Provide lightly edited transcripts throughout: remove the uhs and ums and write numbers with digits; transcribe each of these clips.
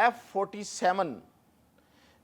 F-47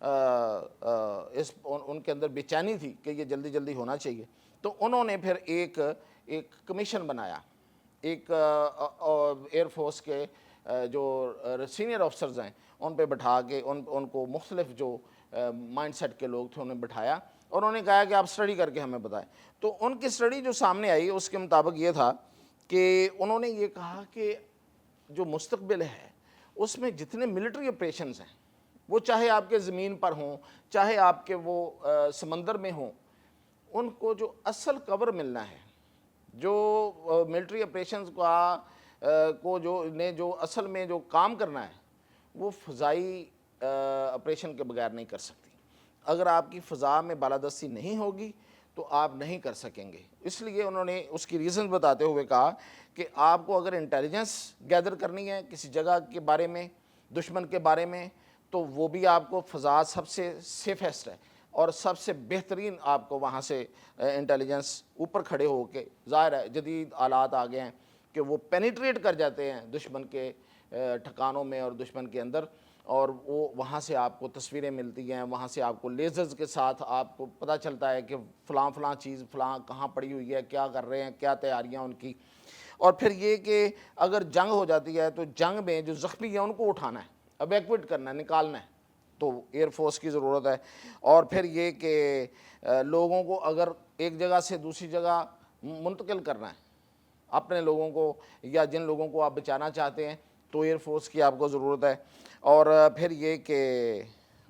ان کے اندر بے چینی تھی کہ یہ جلدی جلدی ہونا چاہیے. تو انہوں نے پھر ایک کمیشن بنایا, ایک ایئر فورس کے جو سینئر آفسرز ہیں ان پہ بٹھا کے ان کو مختلف جو مائنڈ سیٹ کے لوگ تھے انہیں بٹھایا, اور انہوں نے کہا کہ آپ اسٹڈی کر کے ہمیں بتائیں. تو ان کی اسٹڈی جو سامنے آئی اس کے مطابق یہ تھا کہ انہوں نے یہ کہا کہ جو مستقبل ہے اس میں جتنے ملٹری آپریشنز ہیں وہ چاہے آپ کے زمین پر ہوں چاہے آپ کے وہ سمندر میں ہوں, ان کو جو اصل کور ملنا ہے, جو ملٹری آپریشنز کو جو اصل میں جو کام کرنا ہے وہ فضائی آپریشن کے بغیر نہیں کر سکتی. اگر آپ کی فضا میں بالادستی نہیں ہوگی تو آپ نہیں کر سکیں گے. اس لیے انہوں نے اس کی ریزن بتاتے ہوئے کہا کہ آپ کو اگر انٹیلیجنس گیدر کرنی ہے کسی جگہ کے بارے میں, دشمن کے بارے میں, تو وہ بھی آپ کو فضا سب سے سیفسٹ ہے اور سب سے بہترین آپ کو وہاں سے انٹیلیجنس اوپر کھڑے ہو کے, ظاہر ہے جدید آلات آ گئے ہیں کہ وہ پینیٹریٹ کر جاتے ہیں دشمن کے ٹھکانوں میں اور دشمن کے اندر, اور وہ وہاں سے آپ کو تصویریں ملتی ہیں, وہاں سے آپ کو لیزرز کے ساتھ آپ کو پتہ چلتا ہے کہ فلاں چیز فلاں کہاں پڑی ہوئی ہے, کیا کر رہے ہیں, کیا تیاریاں ان کی. اور پھر یہ کہ اگر جنگ ہو جاتی ہے تو جنگ میں جو زخمی ہیں ان کو اٹھانا ہے, ایویکویٹ کرنا ہے, نکالنا ہے, تو ایئر فورس کی ضرورت ہے. اور پھر یہ کہ لوگوں کو اگر ایک جگہ سے دوسری جگہ منتقل کرنا ہے, اپنے لوگوں کو یا جن لوگوں کو آپ بچانا چاہتے ہیں, تو ایئر فورس کی آپ کو ضرورت ہے. اور پھر یہ کہ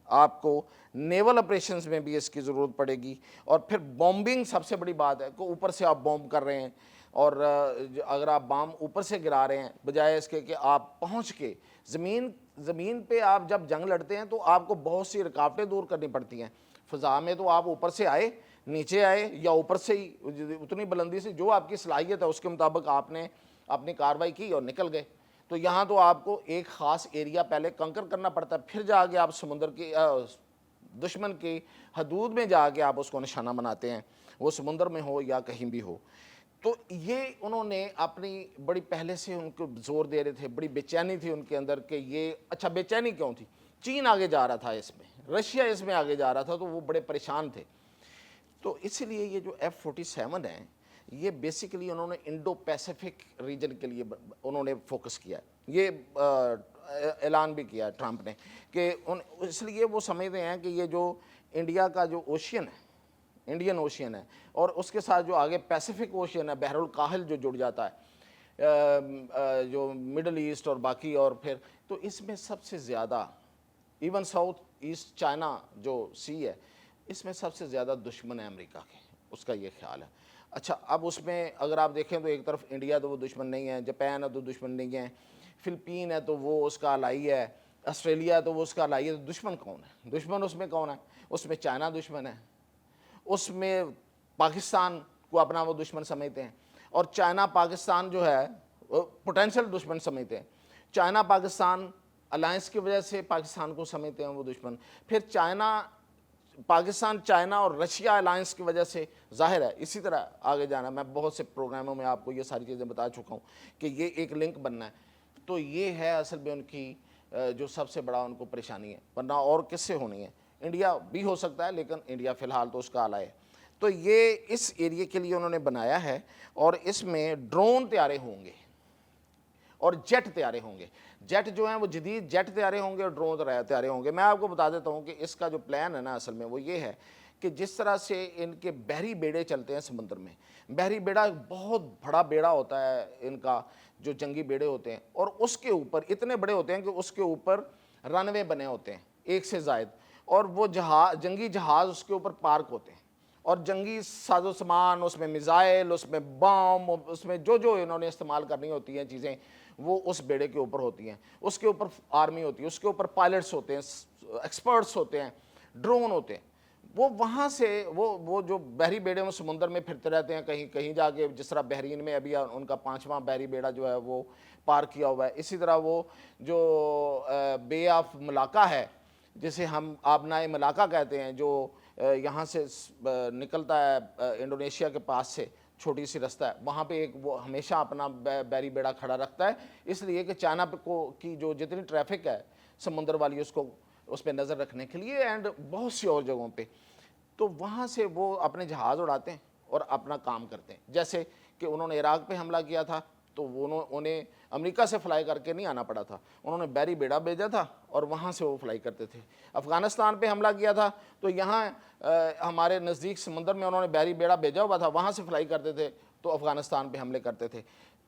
آپ کو نیول آپریشنز میں بھی اس کی ضرورت پڑے گی. اور پھر بومبنگ سب سے بڑی بات ہے کہ اوپر سے آپ بومب کر رہے ہیں, اور اگر آپ بام اوپر سے گرا رہے ہیں بجائے اس کے کہ آپ پہنچ کے زمین پہ آپ جب جنگ لڑتے ہیں تو آپ کو بہت سی رکاوٹیں دور کرنی پڑتی ہیں. فضا میں تو آپ اوپر سے آئے, نیچے آئے, یا اوپر سے ہی اتنی بلندی سے جو آپ کی صلاحیت ہے اس کے مطابق آپ نے اپنی کارروائی کی اور نکل گئے. تو یہاں تو آپ کو ایک خاص ایریا پہلے کنکر کرنا پڑتا ہے, پھر جا کے آپ سمندر کی دشمن کی حدود میں جا کے آپ اس کو نشانہ بناتے ہیں, وہ سمندر میں ہو یا کہیں بھی ہو. تو یہ انہوں نے اپنی بڑی پہلے سے ان کو زور دے رہے تھے, بڑی بے چینی تھی ان کے اندر کہ یہ اچھا بے چینی کیوں تھی, چین آگے جا رہا تھا اس میں, رشیا اس میں آگے جا رہا تھا, تو وہ بڑے پریشان تھے. تو اس لیے یہ جو F-47 ہیں یہ بیسیکلی انہوں نے انڈو پیسیفک ریجن کے لیے انہوں نے فوکس کیا ہے. یہ اعلان بھی کیا ٹرمپ نے کہ اس لیے وہ سمجھتے ہیں کہ یہ جو انڈیا کا جو اوشین ہے, انڈین اوشین ہے, اور اس کے ساتھ جو آگے پیسیفک اوشین ہے, بحر الکاہل جو جڑ جاتا ہے, جو مڈل ایسٹ اور باقی, اور پھر تو اس میں سب سے زیادہ ایون ساؤتھ ایسٹ چائنا جو سی ہے اس میں سب سے زیادہ دشمن ہے امریکہ کے, اس کا یہ خیال ہے. اچھا اب اس میں اگر آپ دیکھیں تو ایک طرف انڈیا تو وہ دشمن نہیں ہے, جاپان ہے تو دشمن نہیں ہے, فلپین ہے تو وہ اس کا الائی ہے, آسٹریلیا ہے تو وہ اس کا الائی ہے. تو دشمن کون ہے؟ دشمن اس میں کون ہے؟ اس میں چائنا دشمن ہے, اس میں پاکستان کو اپنا وہ دشمن سمجھتے ہیں, اور چائنا پاکستان جو ہے پوٹینشل دشمن سمجھتے ہیں. چائنا پاکستان الائنس کی وجہ سے پاکستان کو سمجھتے ہیں وہ دشمن. پھر پاکستان چائنا اور رشیا الائنس کی وجہ سے, ظاہر ہے اسی طرح آگے جانا. میں بہت سے پروگراموں میں آپ کو یہ ساری چیزیں بتا چکا ہوں کہ یہ ایک لنک بننا ہے. تو یہ ہے اصل میں ان کی جو سب سے بڑا ان کو پریشانی ہے, ورنہ اور کس سے ہونی ہے. انڈیا بھی ہو سکتا ہے لیکن انڈیا فی الحال تو اس کا آلائے. تو یہ اس ایریے کے لیے انہوں نے بنایا ہے, اور اس میں ڈرون طیارے ہوں گے اور جیٹ طیارے ہوں گے. جیٹ جو ہیں وہ جدید جیٹ طیارے ہوں گے اور ڈرون طیارے ہوں گے. میں آپ کو بتا دیتا ہوں کہ اس کا جو پلان ہے نا اصل میں وہ یہ ہے کہ جس طرح سے ان کے بحری بیڑے چلتے ہیں سمندر میں, بحری بیڑا بہت بڑا بیڑا ہوتا ہے ان کا, جو جنگی بیڑے ہوتے ہیں, اور اس کے اوپر اتنے بڑے ہوتے ہیں کہ اس کے اوپر رن وے بنے ہوتے ہیں ایک سے زائد, اور وہ جنگی جہاز اس کے اوپر پارک ہوتے ہیں, اور جنگی ساز و سامان اس میں میزائل, اس میں بام, اس میں جو انہوں نے استعمال کرنی ہوتی ہیں چیزیں وہ اس بیڑے کے اوپر ہوتی ہیں. اس کے اوپر آرمی ہوتی ہے, اس کے اوپر پائلٹس ہوتے ہیں, ایکسپرٹس ہوتے ہیں, ڈرون ہوتے ہیں. وہ وہاں سے وہ جو بحری بیڑے میں سمندر میں پھرتے رہتے ہیں, کہیں جا کے, جس طرح بحرین میں ابھی ان کا 5واں بحری بیڑا جو ہے وہ پارک کیا ہوا ہے. اسی طرح وہ جو بے آف ملاقہ ہے جسے ہم آبنائے ملاقہ کہتے ہیں, جو یہاں سے نکلتا ہے انڈونیشیا کے پاس سے, چھوٹی سی رستہ ہے, وہاں پہ ایک وہ ہمیشہ اپنا بحری بیڑا کھڑا رکھتا ہے, اس لیے کہ چائنا کی جو جتنی ٹریفک ہے سمندر والی اس کو اس پہ نظر رکھنے کے لیے اینڈ بہت سی اور جگہوں پہ. تو وہاں سے وہ اپنے جہاز اڑاتے ہیں اور اپنا کام کرتے ہیں. جیسے کہ انہوں نے عراق پہ حملہ کیا تھا تو انہیں امریکہ سے فلائی کر کے نہیں آنا پڑا تھا, انہوں نے بیری بیڑا بھیجا تھا اور وہاں سے وہ فلائی کرتے تھے. افغانستان پہ حملہ کیا تھا تو یہاں ہمارے نزدیک سمندر میں انہوں نے بیری بیڑا بھیجا ہوا تھا, وہاں سے فلائی کرتے تھے تو افغانستان پہ حملے کرتے تھے.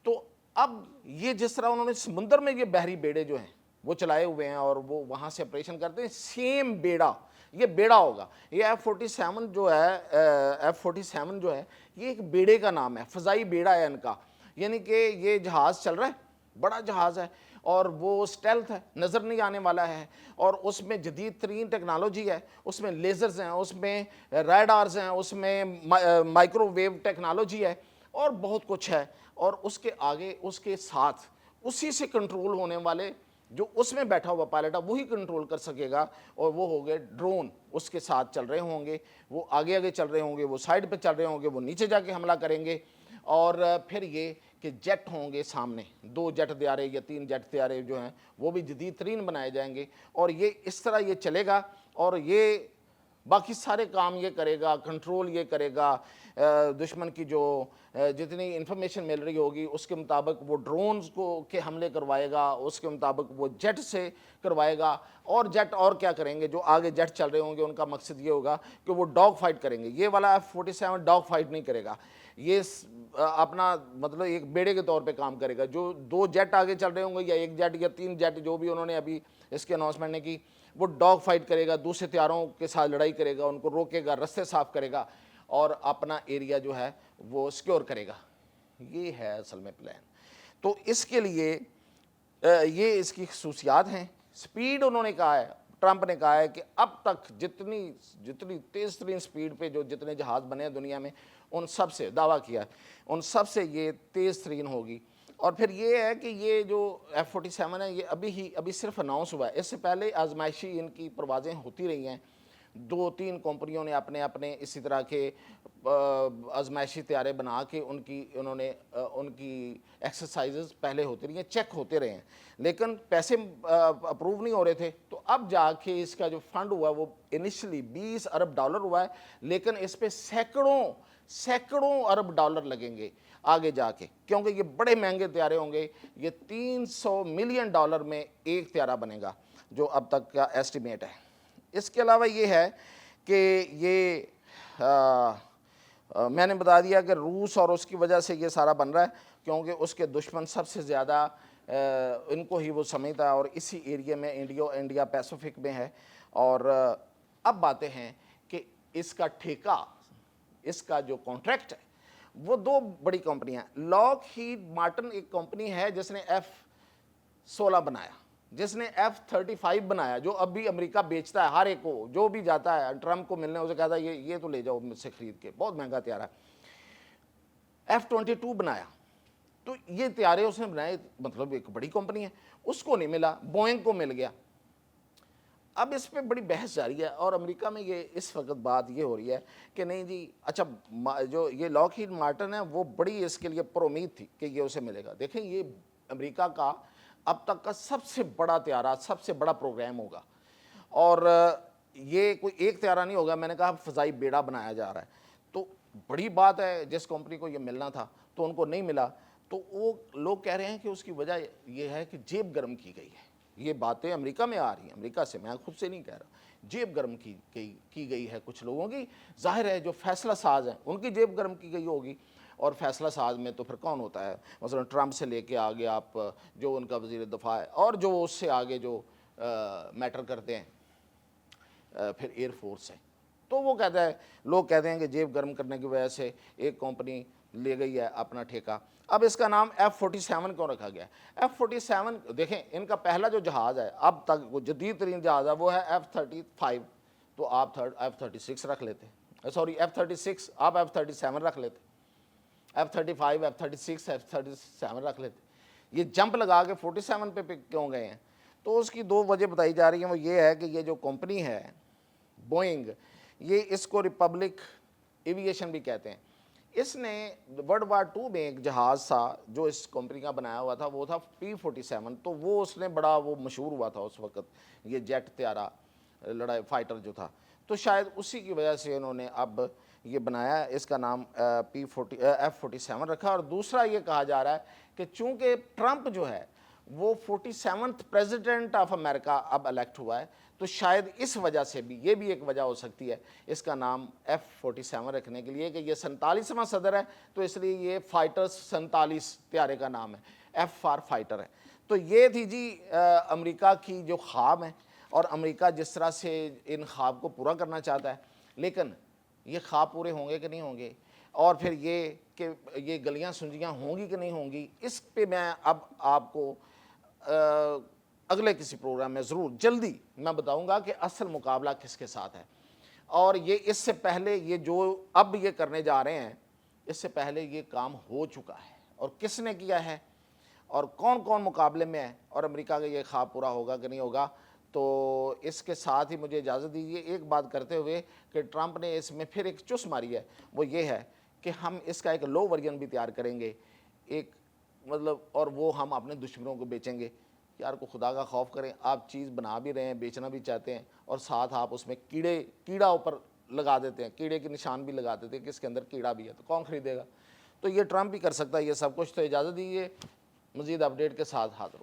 تو اب یہ جس طرح انہوں نے سمندر میں یہ بحری بیڑے جو ہیں وہ چلائے ہوئے ہیں اور وہ وہاں سے آپریشن کرتے ہیں, سیم بیڑا یہ بیڑا ہوگا. یہ F-47 جو ہے, F-47 جو ہے یہ ایک بیڑے کا نام ہے, فضائی بیڑا ہے ان کا. یعنی کہ یہ جہاز چل رہا ہے, بڑا جہاز ہے اور وہ سٹیلتھ ہے, نظر نہیں آنے والا ہے, اور اس میں جدید ترین ٹیکنالوجی ہے, اس میں لیزرز ہیں, اس میں ریڈارز ہیں, اس میں مائکرو ویو ٹیکنالوجی ہے اور بہت کچھ ہے. اور اس کے آگے اس کے ساتھ اسی سے کنٹرول ہونے والے جو اس میں بیٹھا ہوا پائلٹ ہے وہی کنٹرول کر سکے گا, اور وہ ہو گئے ڈرون. اس کے ساتھ چل رہے ہوں گے, وہ آگے آگے چل رہے ہوں گے, وہ سائڈ پہ چل رہے ہوں گے, وہ نیچے جا کے حملہ کریں گے. اور پھر یہ کہ جیٹ ہوں گے سامنے, 2 جیٹ طیارے یا 3 جیٹ طیارے جو ہیں وہ بھی جدید ترین بنائے جائیں گے, اور یہ اس طرح یہ چلے گا اور یہ باقی سارے کام یہ کرے گا, کنٹرول یہ کرے گا. دشمن کی جو جتنی انفارمیشن مل رہی ہوگی اس کے مطابق وہ ڈرونز کو کے حملے کروائے گا, اس کے مطابق وہ جیٹ سے کروائے گا. اور جیٹ اور کیا کریں گے, جو آگے جیٹ چل رہے ہوں گے ان کا مقصد یہ ہوگا کہ وہ ڈاگ فائٹ کریں گے. یہ والا F-47 ڈاگ فائٹ نہیں کرے گا, یہ اپنا مطلب ایک بیڑے کے طور پہ کام کرے گا. جو 2 جیٹ آگے چل رہے ہوں گے یا 1 جیٹ یا 3 جیٹ جو بھی انہوں نے ابھی اس کے اناؤنسمنٹ نے کی, وہ ڈاگ فائٹ کرے گا, دوسرے طیاروں کے ساتھ لڑائی کرے گا, ان کو روکے گا, رستے صاف کرے گا اور اپنا ایریا جو ہے وہ سیکیور کرے گا. یہ ہے اصل میں پلان. تو اس کے لیے یہ اس کی خصوصیات ہیں. سپیڈ انہوں نے کہا ہے, ٹرمپ نے کہا ہے کہ اب تک جتنی تیز ترین سپیڈ پہ جو جتنے جہاز بنے ہیں دنیا میں ان سب سے دعویٰ کیا ہے, ان سب سے یہ تیز ترین ہوگی. اور پھر یہ ہے کہ یہ جو F-47 ہے یہ ابھی صرف اناؤنس ہوا ہے, اس سے پہلے آزمائشی ان کی پروازیں ہوتی رہی ہیں. 2-3 کمپنیوں نے اپنے اسی طرح کے آزمائشی طیارے بنا کے انہوں نے ان کی ایکسرسائزز پہلے ہوتے رہی ہیں, چیک ہوتے رہے ہیں, لیکن پیسے اپروو نہیں ہو رہے تھے. تو اب جا کے اس کا جو فنڈ ہوا وہ انیشلی $20 ارب ہوا ہے, لیکن اس پہ سینکڑوں ارب ڈالر لگیں گے آگے جا کے, کیونکہ یہ بڑے مہنگے طیارے ہوں گے. یہ $300 ملین میں ایک طیارہ بنے گا جو اب تک کا ایسٹیمیٹ ہے. اس کے علاوہ یہ ہے کہ یہ میں نے بتا دیا کہ روس اور اس کی وجہ سے یہ سارا بن رہا ہے, کیونکہ اس کے دشمن سب سے زیادہ ان کو ہی وہ سمجھتا ہے, اور اسی ایریا میں انڈیا پیسیفک میں ہے. اور اب باتیں ہیں کہ اس کا ٹھیکہ, اس کا جو کانٹریکٹ ہے وہ 2 بڑی کمپنیاں ہیں. لاک ہیڈ مارٹن ایک کمپنی ہے جس نے F-16 بنایا, جس نے F-35 بنایا, جو اب بھی امریکہ بیچتا ہے ہر ایک کو, جو بھی جاتا ہے ٹرمپ کو ملنے اسے کہتا ہے یہ تو لے جاؤ مجھ سے خرید کے, بہت مہنگا طیارہ ہے. F-22 بنایا, تو یہ طیارے اس نے بنائے, مطلب ایک بڑی کمپنی ہے. اس کو نہیں ملا, بوئنگ کو مل گیا. اب اس پہ بڑی بحث جاری ہے, اور امریکہ میں یہ اس وقت بات یہ ہو رہی ہے کہ نہیں جی اچھا جو یہ لاک ہیڈ مارٹن ہے وہ بڑی اس کے لیے پر امید تھی کہ یہ اسے ملے گا. دیکھیں یہ امریکہ کا اب تک کا سب سے بڑا طیارہ, سب سے بڑا پروگرام ہوگا, اور یہ کوئی ایک طیارہ نہیں ہوگا. میں نے کہا فضائی بیڑا بنایا جا رہا ہے, تو بڑی بات ہے. جس کمپنی کو یہ ملنا تھا تو ان کو نہیں ملا, تو وہ لوگ کہہ رہے ہیں کہ اس کی وجہ یہ ہے کہ جیب گرم کی گئی ہے. یہ باتیں امریکہ میں آ رہی ہیں, امریکہ سے, میں خود سے نہیں کہہ رہا. جیب گرم کی گئی ہے کچھ لوگوں کی. ظاہر ہے جو فیصلہ ساز ہیں ان کی جیب گرم کی گئی ہوگی, اور فیصلہ ساز میں تو پھر کون ہوتا ہے, مثلا ٹرمپ سے لے کے آگے آپ جو ان کا وزیر دفاع ہے, اور جو اس سے آگے جو میٹر کرتے ہیں پھر ایئر فورس ہے. تو وہ کہتا ہے, لوگ کہتے ہیں کہ جیب گرم کرنے کی وجہ سے ایک کمپنی لے گئی ہے اپنا ٹھیکہ. اب اس کا نام F-47 کیوں رکھا گیا ہے؟ F-47 دیکھیں ان کا پہلا جو جہاز ہے اب تک وہ جدید ترین جہاز ہے وہ ہے F-35. تو آپ F-36 رکھ لیتے, سوری F-36, آپ F-37 رکھ لیتے, F-35, F-36, F-37 رکھ لیتے. یہ جمپ لگا کے 47 پہ کیوں گئے ہیں؟ تو اس کی 2 وجہ بتائی جا رہی ہیں. وہ یہ ہے کہ یہ جو کمپنی ہے بوئنگ, یہ اس کو ریپبلک ایویشن بھی کہتے ہیں. اس نے ورلڈ وار 2 میں ایک جہاز تھا جو اس کمپنی کا بنایا ہوا تھا, وہ تھا P-47. تو وہ اس نے بڑا وہ مشہور ہوا تھا اس وقت, یہ جیٹ طیارہ. لڑائی فائٹر جو تھا، تو شاید اسی کی وجہ سے انہوں نے اب یہ بنایا، اس کا نام F-47 رکھا۔ اور دوسرا یہ کہا جا رہا ہے کہ چونکہ ٹرمپ جو ہے وہ 47th پریزیڈنٹ آف امریکہ اب الیکٹ ہوا ہے، تو شاید اس وجہ سے بھی یہ بھی ایک وجہ ہو سکتی ہے اس کا نام F-47 رکھنے کے لیے کہ یہ 47واں صدر ہے، تو اس لیے یہ فائٹرز 47 طیارے کا نام ہے، F فار فائٹر ہے۔ تو یہ تھی جی امریکہ کی جو خواب ہیں، اور امریکہ جس طرح سے ان خواب کو پورا کرنا چاہتا ہے، لیکن یہ خواب پورے ہوں گے کہ نہیں ہوں گے، اور پھر یہ کہ یہ گلیاں سنجیاں ہوں گی کہ نہیں ہوں گی، اس پہ میں اب آپ کو اگلے کسی پروگرام میں ضرور جلدی میں بتاؤں گا کہ اصل مقابلہ کس کے ساتھ ہے۔ اور یہ اس سے پہلے یہ جو اب یہ کرنے جا رہے ہیں، اس سے پہلے یہ کام ہو چکا ہے، اور کس نے کیا ہے، اور کون کون مقابلے میں ہے، اور امریکہ کا یہ خواب پورا ہوگا کہ نہیں ہوگا۔ تو اس کے ساتھ ہی مجھے اجازت دیجیے ایک بات کرتے ہوئے کہ ٹرمپ نے اس میں پھر ایک چس ماری ہے، وہ یہ ہے کہ ہم اس کا ایک لو ورژن بھی تیار کریں گے، ایک مطلب، اور وہ ہم اپنے دشمنوں کو بیچیں گے۔ یار کو خدا کا خوف کریں، آپ چیز بنا بھی رہے ہیں، بیچنا بھی چاہتے ہیں، اور ساتھ آپ اس میں کیڑا اوپر لگا دیتے ہیں، کیڑے کے نشان بھی لگا دیتے ہیں کہ اس کے اندر کیڑا بھی ہے، تو کون خریدے گا؟ تو یہ ٹرمپ بھی کر سکتا ہے یہ سب کچھ۔ تو اجازت دیجیے مزید اپڈیٹ کے ساتھ حاضر ہوں۔